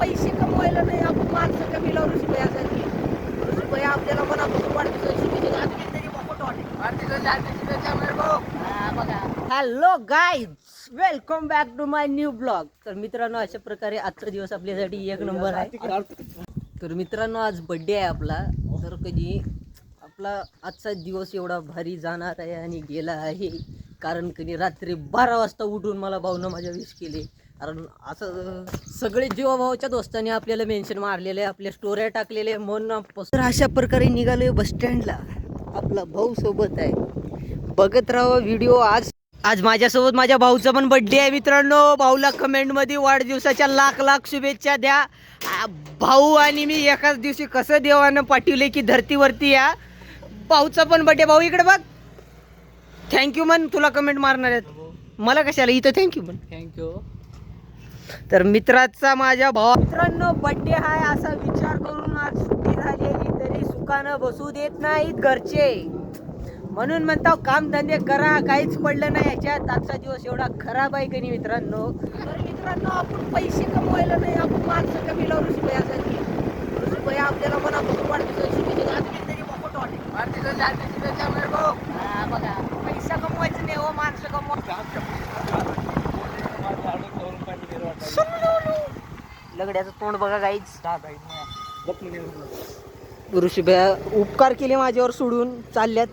पैसे कमवायला नाही, आपण माणसं कमी लावू रुपयासाठी. रुपया आपल्याला मनापासून वाटतं शुभेच्छा hello guys, welcome back to my new blog. तर मित्रांनो, अशा प्रकारे आजचा दिवस आपल्यासाठी एक नंबर आहे. तर मित्रांनो, आज बड्डे आहे आपला. तर कधी आपला आजचा दिवस एवढा भारी जाणार आहे आणि गेला आहे, कारण कधी रात्री 12 वाजता उठून मला भाऊनं माझ्या विश केले. कारण असं सगळे जीवाभावाच्या दोस्तांनी आपल्याला मेन्शन मारलेले आहे, आपल्या स्टोऱ्या टाकलेले मन. तर अशा प्रकारे निघालोय बस स्टँडला. आपला भाऊ सोबत आहे, बघत राहा व्हिडिओ. आज माझ्यासोबत माझ्या भाऊचा पण बड्डे आहे मित्रांनो. भाऊला कमेंटमध्ये वाढदिवसाच्या लाख लाख शुभेच्छा द्या. भाऊ आणि मी एकाच दिवशी कसं देवानं पाठवले की धरतीवरती या. भाऊचा पण बड्डे. भाऊ इकडे बघ, थँक्यू म्हण. तुला कमेंट मारणार आहेत, मला कशाला इथं थँक्यू म्हण. थँक्यू. तर मित्राचा माझ्या भावा मित्रांनो बड्डे आहे असा विचार करून आज सुट्टी झालेली तरी सुखानं बसू देत नाहीत घरचे. म्हणून म्हणता कामधंदे करा, काहीच पडलं नाही याच्यात. आजचा दिवस एवढा खराब आहे की नाही मित्रांनो. तर मित्रांनो, आपण पैसे कमवायला नाही, आपण माणसं कमी लावू रुपयासाठी. रुपया आपल्याला मनापासून वाटतं शुभेच्छा बघा. पैसा कमवायचं नाही हो, माणसं लगड्याचं तोंड बघा गाईच. ऋषभ्या उपकार केले माझ्यावर सोडून चालल्यात.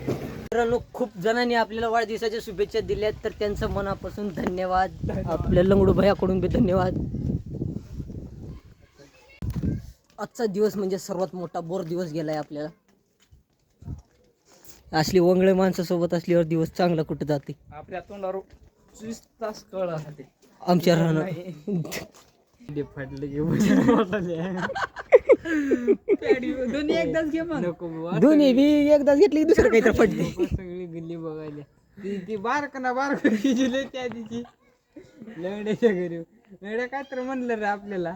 मित्रांनो, खूप जणांनी आपल्याला वाढदिवसाच्या शुभेच्छा दिल्यात, तर त्यांचं मनापासून धन्यवाद. आपल्या लंगडू भैयाकडून बी धन्यवाद. आजचा दिवस म्हणजे सर्वात मोठा बोर दिवस गेलाय आपल्याला. असली वंगळे माणसं सोबत असल्यावर दिवस चांगला कुठे जाते. आपल्या तोंडावर 24 तास कळ राहते. आमच्या राहणं दोन्ही एकदाच घे मग. दोन्ही बी एकदाच घेतली, दुसरं काहीतरी पडले. सगळी गल्ली बघायला ती बारक ना बारक दिले त्या दिवशी लंगड्याच्या घरी. लंगड्या काय तर म्हणलं रे आपल्याला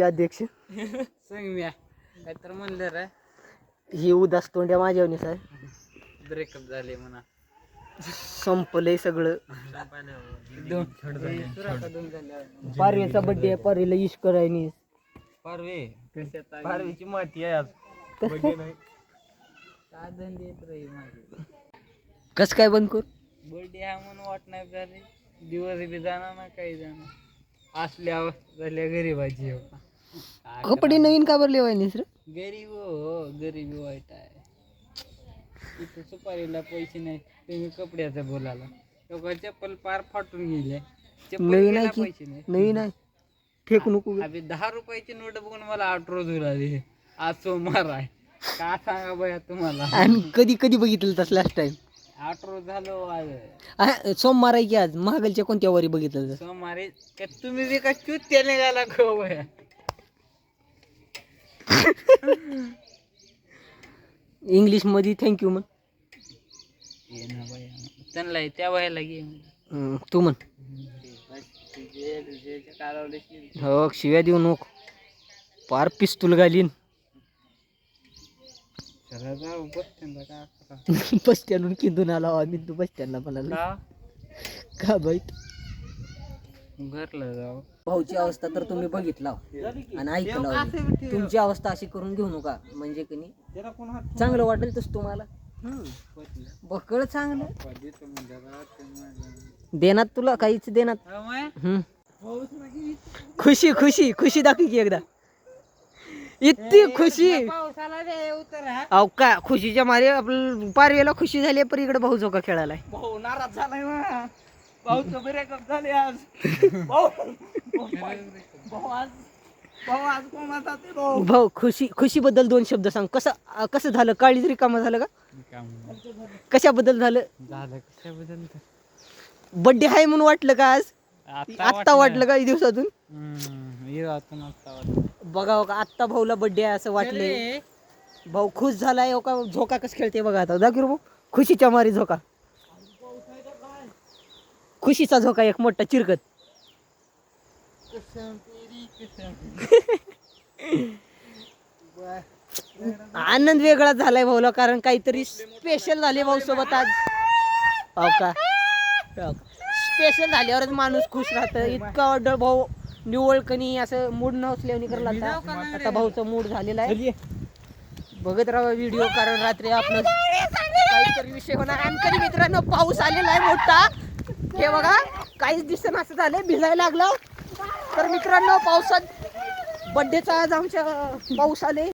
अध्यक्ष सांग मी काय तर म्हणलं रे. ही उदास तोंड्या माझ्यावनीच आहे. ब्रेकअप झाले म्हणा, संपलंय सगळं. पारवेचा बड्डे आहे, पारवेला इश करायनी. पारवे पारवेची माती आहे आज. काय धंदे येत रे माझे. कस काय बंद करू? बर्थडे हा म्हणून वाट नाही झाली. दिवस बी जाणार ना काही जाणार. असल्या झाल्या गरीबाची. कपडे नवीन का बरं लेवायनीस रे? गरीब हो, गरिबी वाईट आहे. इथं सुपारीला पैसे नाही, तुम्ही कपड्याचं बोलायला. लोक चप्पल पार फाटून गेले. नवीन आहे पैसे की नाही. नवीन आहे, फेकू नको. अभि 10 रुपयाची नोट बघून मला 8 रोज उराली. आज सोमवार आहे, का सांगा बया तुम्हाला. आणि कधी कधी बघितलं तस लास्ट टाइम 8 रोज झालो आज. सोमवार आहे की आज. महागलच्या कोणत्या वारी बघितलं? सोमवारी का तुम्ही बी का चुत्या निघाला खो बया. इंग्लिश मध्ये थँक्यू म्हण. ये ना बया, त्यांना त्या वयाला घे. तू म्हण. हो, शिव्या देऊ नको, पार पिस्तूल घालीन. बस स्टँडून किंदून आला आम्ही. तू बस स्टँडला म्हणाला का बाई? घरला जाऊ. भाऊची अवस्था तर तुम्ही बघितला आणि ऐकला. तुमची अवस्था अशी करून घेऊ नका, म्हणजे की नाही चांगलं वाटेल तस तुम्हाला. बकळ चांगलं देणार तुला, काहीच देणार. खुशी खुशी खुशी दाखवी की एकदा. इतकी खुशी अहो का खुशीच्या मारे आपलं पारवेला खुशी झाली, पण इकडे भाऊ झोका खेळायला. भाऊ नाराज झालाय ना. भाऊचं ब्रेकअप झाले आज. भाऊ खुशी खुशी बद्दल 2 शब्द सांग. कसं कसं झालं? काळीच रिकामा झालं का? कशाबद्दल झालं? बड्डे आहे म्हणून वाटलं का आज? आत्ता वाटलं का दिवसातून? बघा बघा, आत्ता भाऊला बड्डे आहे असं वाटलंय. भाऊ खुश झालाय. हो का, झोका कसं खेळते बघा आता. दाखव भाऊ, खुशीच्या मारी झोका. खुशीचा झोका एक मोठा चिरकत. आनंद वेगळा झालाय भाऊला, कारण काहीतरी स्पेशल झाले भाऊ सोबत आज. हो का, स्पेशल झाल्यावरच माणूस खुश राहतं. इतका ऑर्डर भाऊ निवळकणी असं मूड नसल्याने करला आता भाऊचा मूड झालेला आहे. बघत राहा व्हिडिओ, कारण रात्री आपलं काहीतरी विषय होणार. आणि कधी मित्रांनो पाऊस आलेला आहे मोठा, हे बघा काहीच दिसत असं झालंय, भिजायला लागलं. तर मित्रांनो पावसात बड्डेचा आज आमच्या पाऊस आले.